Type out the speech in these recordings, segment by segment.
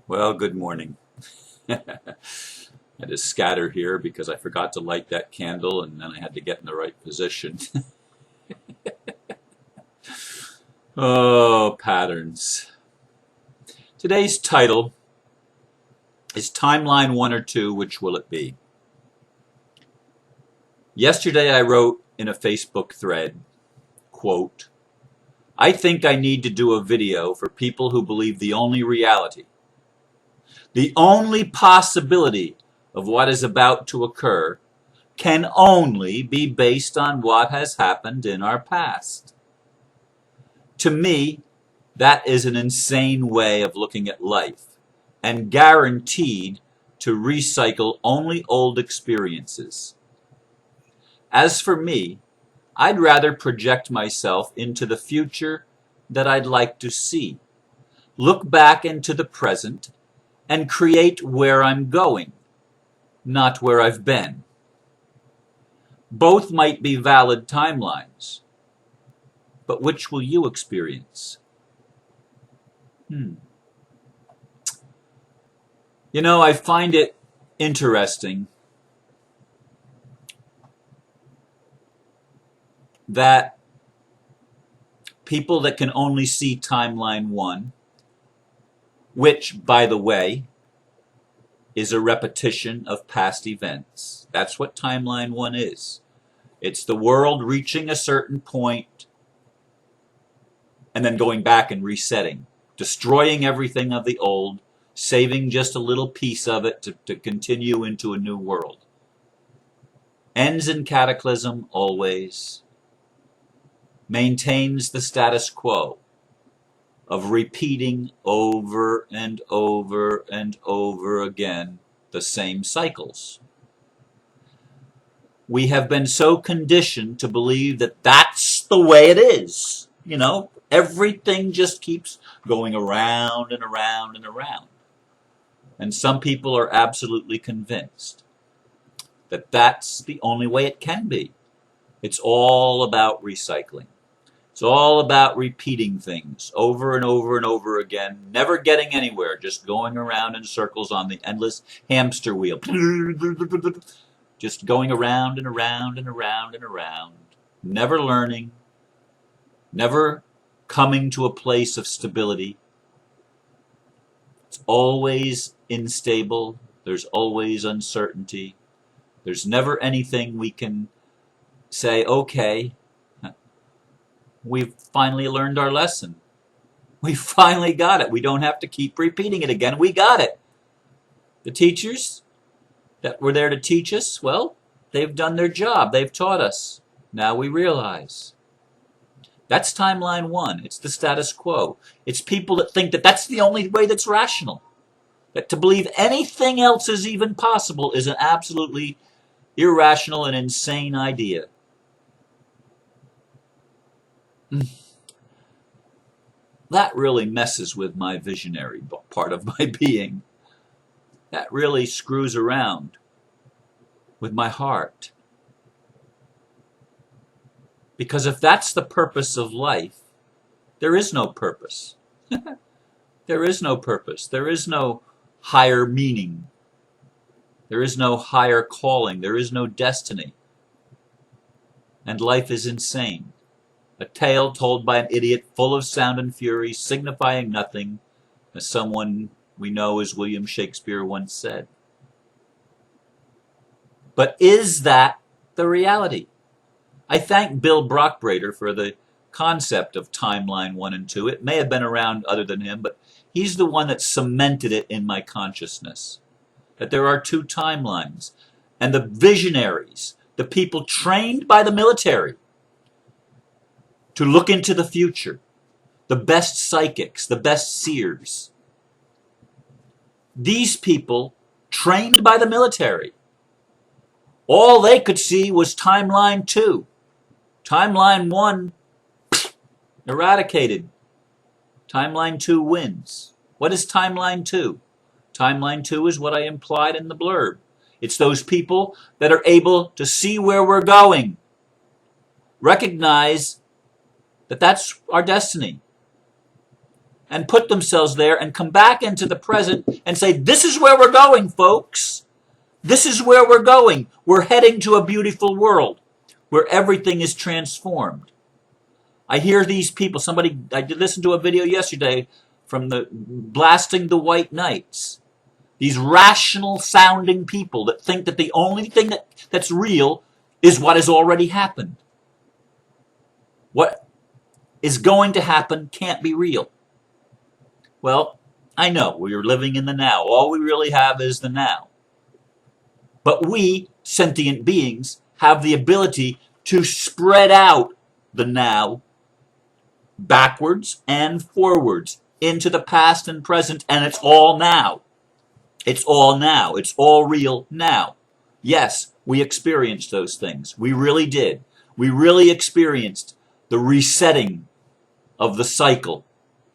Well, good morning. I had to scatter here because I forgot to light that candle and then I had to get in the right position. Oh, patterns. Today's title is Timeline 1 or 2, which will it be? Yesterday I wrote in a Facebook thread, quote, I think I need to do a video for people who believe the only reality, the only possibility of what is about to occur can only be based on what has happened in our past. To me, that is an insane way of looking at life and guaranteed to recycle only old experiences. As for me, I'd rather project myself into the future that I'd like to see, look back into the present, and create where I'm going, not where I've been. Both might be valid timelines, but which will you experience? You know, I find it interesting that people that can only see timeline 1, which, by the way, is a repetition of past events. That's what timeline 1 is. It's the world reaching a certain point and then going back and resetting, destroying everything of the old, saving just a little piece of it to continue into a new world. Ends in cataclysm always, maintains the status quo of repeating over and over and over again the same cycles. We have been so conditioned to believe that that's the way it is. You know, everything just keeps going around and around and around. And some people are absolutely convinced that that's the only way it can be. It's all about recycling. It's all about repeating things over and over and over again, never getting anywhere, just going around in circles on the endless hamster wheel. Just going around and around and around and around, never learning, never coming to a place of stability. It's always unstable. There's always uncertainty. There's never anything we can say, okay, we've finally learned our lesson. We finally got it. We don't have to keep repeating it again. We got it. The teachers that were there to teach us, well, they've done their job. They've taught us. Now we realize. That's timeline 1. It's the status quo. It's people that think that that's the only way that's rational. That to believe anything else is even possible is an absolutely irrational and insane idea. That really messes with my visionary part of my being. That really screws around with my heart. Because if that's the purpose of life, there is no purpose. There is no purpose. There is no higher meaning. There is no higher calling. There is no destiny. And life is insane. A tale told by an idiot full of sound and fury, signifying nothing, as someone we know as William Shakespeare once said. But is that the reality? I thank Bill Brockbrader for the concept of timeline 1 and 2. It may have been around other than him, but he's the one that cemented it in my consciousness. That there are 2 timelines. And the visionaries, the people trained by the military to look into the future, the best psychics, the best seers. These people, trained by the military, all they could see was timeline 2. Timeline 1, eradicated. Timeline 2 wins. What is timeline 2? Timeline 2 is what I implied in the blurb. It's those people that are able to see where we're going, recognize that that's our destiny, and put themselves there and come back into the present and say, this is where we're going, folks. This is where we're going. We're heading to a beautiful world where everything is transformed. I hear these people, I did listen to a video yesterday from the Blasting the White Knights. These rational sounding people that think that the only thing that's real is what has already happened. What is going to happen can't be real. Well, I know we're living in the now. All we really have is the now. But we, sentient beings, have the ability to spread out the now backwards and forwards into the past and present, and it's all now. It's all now. It's all real now. Yes, we experienced those things. We really did. We really experienced the resetting of the cycle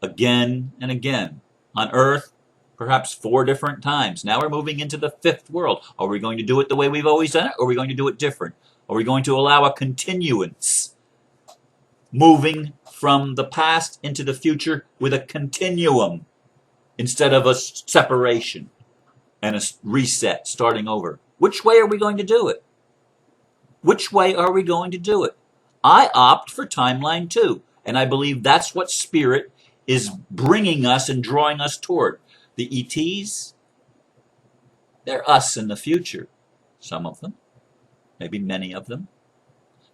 again and again. On Earth, perhaps 4 different times. Now we're moving into the 5th world. Are we going to do it the way we've always done it, or are we going to do it different? Are we going to allow a continuance, moving from the past into the future with a continuum instead of a separation and a reset, starting over? Which way are we going to do it? Which way are we going to do it? I opt for timeline 2, and I believe that's what Spirit is bringing us and drawing us toward. The ETs, they're us in the future. Some of them, maybe many of them.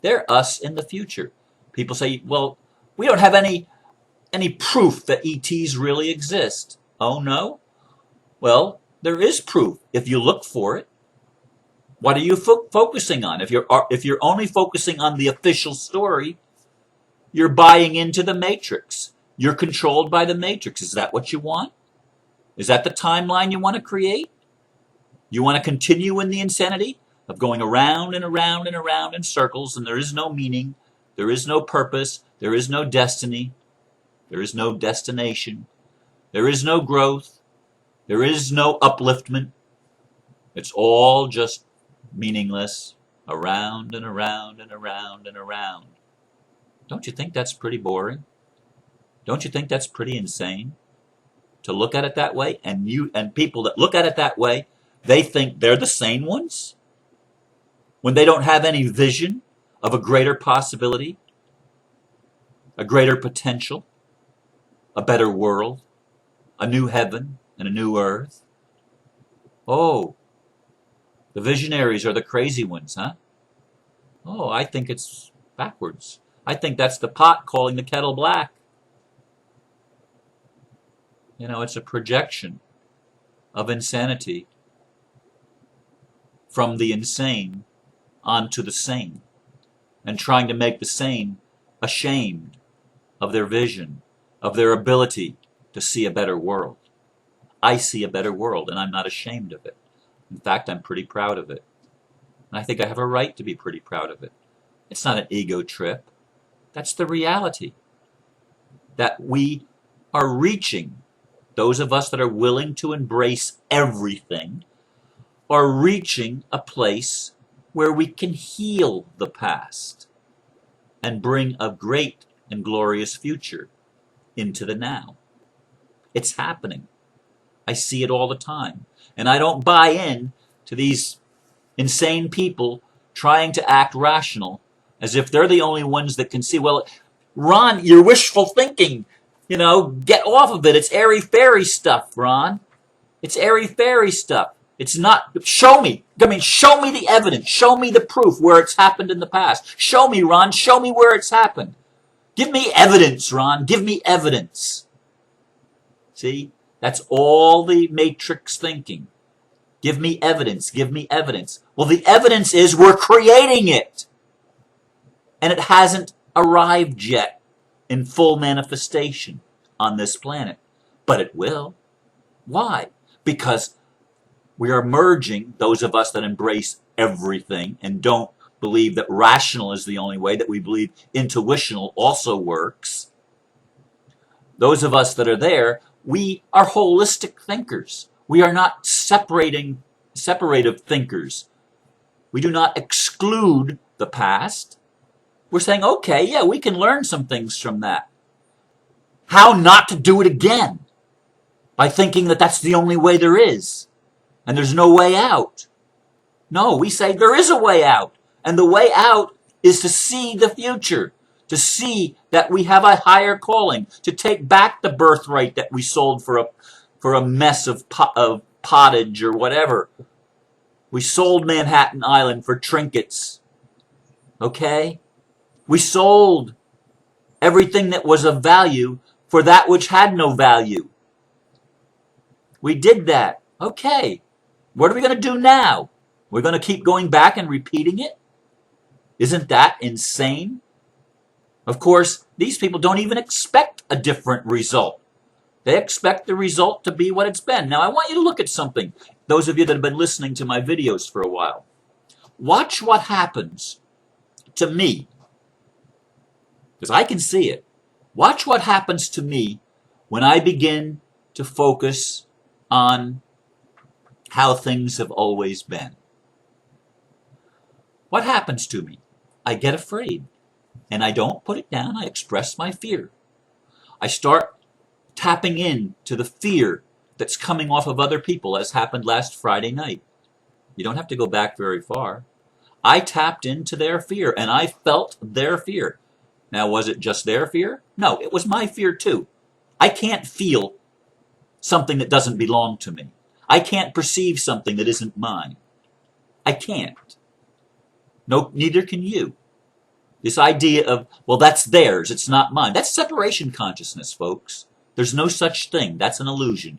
They're us in the future. People say, well, we don't have any proof that ETs really exist. Oh, no? Well, there is proof if you look for it. What are you focusing on? If you're only focusing on the official story, you're buying into the Matrix. You're controlled by the Matrix. Is that what you want? Is that the timeline you want to create? You want to continue in the insanity of going around and around and around in circles, and there is no meaning, there is no purpose, there is no destiny, there is no destination, there is no growth, there is no upliftment. It's all just meaningless, around and around and around and around. Don't you think that's pretty boring? Don't you think that's pretty insane? To look at it that way, and people that look at it that way, they think they're the sane ones? When they don't have any vision of a greater possibility, a greater potential, a better world, a new heaven and a new earth? Oh, the visionaries are the crazy ones, huh? Oh, I think it's backwards. I think that's the pot calling the kettle black. You know, it's a projection of insanity from the insane onto the sane, and trying to make the sane ashamed of their vision, of their ability to see a better world. I see a better world, and I'm not ashamed of it. In fact, I'm pretty proud of it. And I think I have a right to be pretty proud of it. It's not an ego trip. That's the reality. That we are reaching, those of us that are willing to embrace everything, are reaching a place where we can heal the past and bring a great and glorious future into the now. It's happening. I see it all the time. And I don't buy in to these insane people trying to act rational as if they're the only ones that can see. Well, Ron, you're wishful thinking. You know, get off of it. It's airy-fairy stuff, Ron. It's airy-fairy stuff. It's not. Show me. I mean, show me the evidence. Show me the proof where it's happened in the past. Show me, Ron. Show me where it's happened. Give me evidence, Ron. Give me evidence. See? That's all the matrix thinking. Give me evidence. Give me evidence. Well, the evidence is we're creating it. And it hasn't arrived yet in full manifestation on this planet. But it will. Why? Because we are merging, those of us that embrace everything and don't believe that rational is the only way, that we believe intuitional also works. Those of us that are there, we are holistic thinkers. We are not separative thinkers. We do not exclude the past. We're saying, okay, yeah, we can learn some things from that. how not to do it again by thinking that that's the only way there is and there's no way out. No, we say there is a way out, and the way out is to see the future, to see that we have a higher calling, to take back the birthright that we sold for a mess of pottage or whatever. We sold Manhattan Island for trinkets. Okay? We sold everything that was of value for that which had no value. We did that. Okay. What are we going to do now? We're going to keep going back and repeating it? Isn't that insane? Of course, these people don't even expect a different result. They expect the result to be what it's been. Now, I want you to look at something. Those of you that have been listening to my videos for a while. Watch what happens to me. Because I can see it. Watch what happens to me when I begin to focus on how things have always been. What happens to me? I get afraid. And I don't put it down. I express my fear. I start tapping in to the fear that's coming off of other people, as happened last Friday night. You don't have to go back very far. I tapped into their fear, and I felt their fear. Now, was it just their fear? No, it was my fear too. I can't feel something that doesn't belong to me. I can't perceive something that isn't mine. I can't. No, neither can you. This idea of, well, that's theirs, it's not mine. That's separation consciousness, folks. There's no such thing. That's an illusion.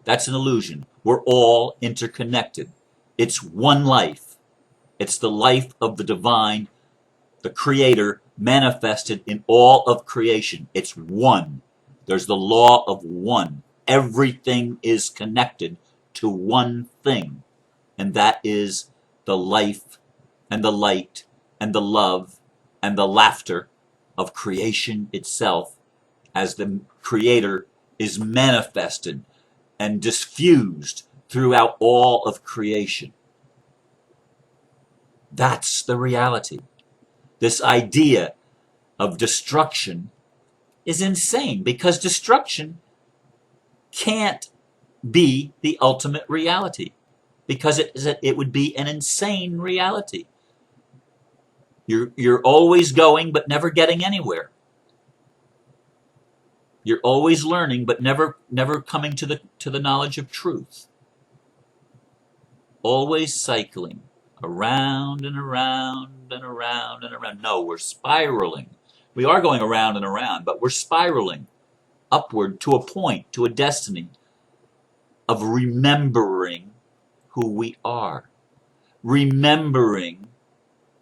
That's an illusion. We're all interconnected. It's one life. It's the life of the divine, the Creator, manifested in all of creation. It's one. There's the law of one. Everything is connected to one thing, and that is the life and the light and the love and the laughter of creation itself, as the Creator is manifested and diffused throughout all of creation. That's the reality. This idea of destruction is insane, because destruction can't be the ultimate reality, because it would be an insane reality. You're always going but never getting anywhere. You're always learning but never coming to the knowledge of truth. Always cycling around and around and around and around. No, we're spiraling. We are going around and around, but we're spiraling upward to a point, to a destiny of remembering who we are. Remembering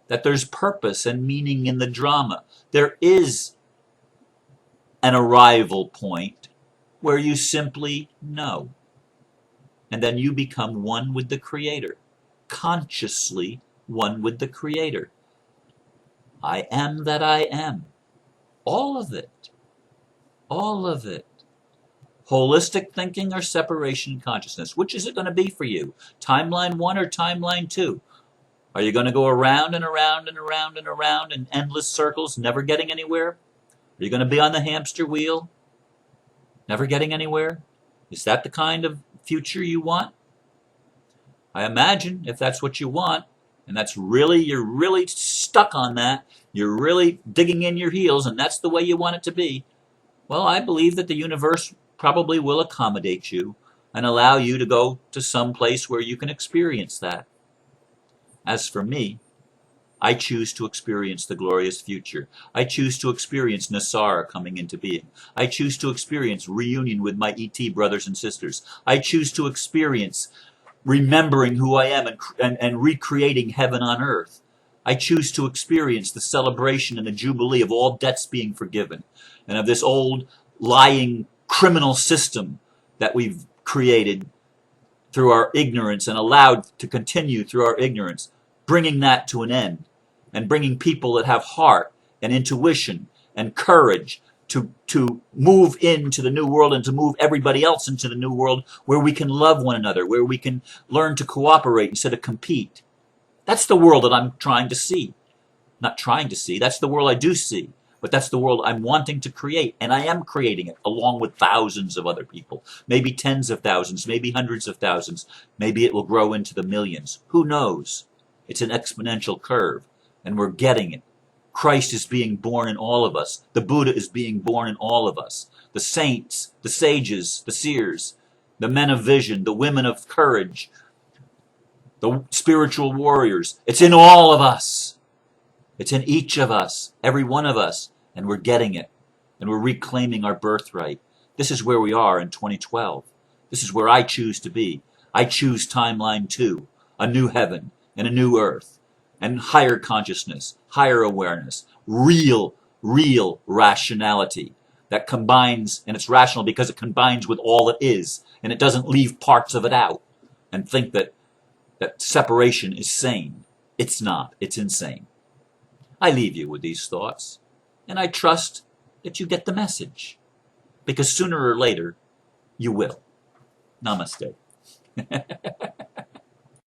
that there's purpose and meaning in the drama. There is an arrival point where you simply know. And then you become one with the Creator. Consciously one with the Creator. I am that I am. All of it. All of it. Holistic thinking or separation consciousness? Which is it going to be for you? Timeline 1 or timeline 2? Are you going to go around and around and around and around in endless circles, never getting anywhere? Are you going to be on the hamster wheel, never getting anywhere? Is that the kind of future you want? I imagine if that's what you want, and you're really stuck on that, you're really digging in your heels, and that's the way you want it to be, well, I believe that the universe probably will accommodate you and allow you to go to some place where you can experience that. As for me, I choose to experience the glorious future. I choose to experience Nassar coming into being. I choose to experience reunion with my ET brothers and sisters. I choose to experience remembering who I am and recreating heaven on earth. I choose to experience the celebration and the jubilee of all debts being forgiven, and of this old lying criminal system that we've created through our ignorance and allowed to continue through our ignorance, bringing that to an end and bringing people that have heart and intuition and courage to move into the new world and to move everybody else into the new world, where we can love one another, where we can learn to cooperate instead of compete. That's the world that I'm trying to see. Not trying to see, that's the world I do see. But that's the world I'm wanting to create, and I am creating it along with thousands of other people. Maybe tens of thousands, maybe hundreds of thousands. Maybe it will grow into the millions. Who knows? It's an exponential curve, and we're getting it. Christ is being born in all of us. The Buddha is being born in all of us. The saints, the sages, the seers, the men of vision, the women of courage, the spiritual warriors. It's in all of us. It's in each of us, every one of us, and we're getting it. And we're reclaiming our birthright. This is where we are in 2012. This is where I choose to be. I choose timeline 2, a new heaven and a new earth, and higher consciousness, higher awareness, real rationality that combines, and it's rational because it combines with all it is, and it doesn't leave parts of it out and think that separation is sane. It's not. It's insane. I leave you with these thoughts, and I trust that you get the message, because sooner or later, you will. Namaste.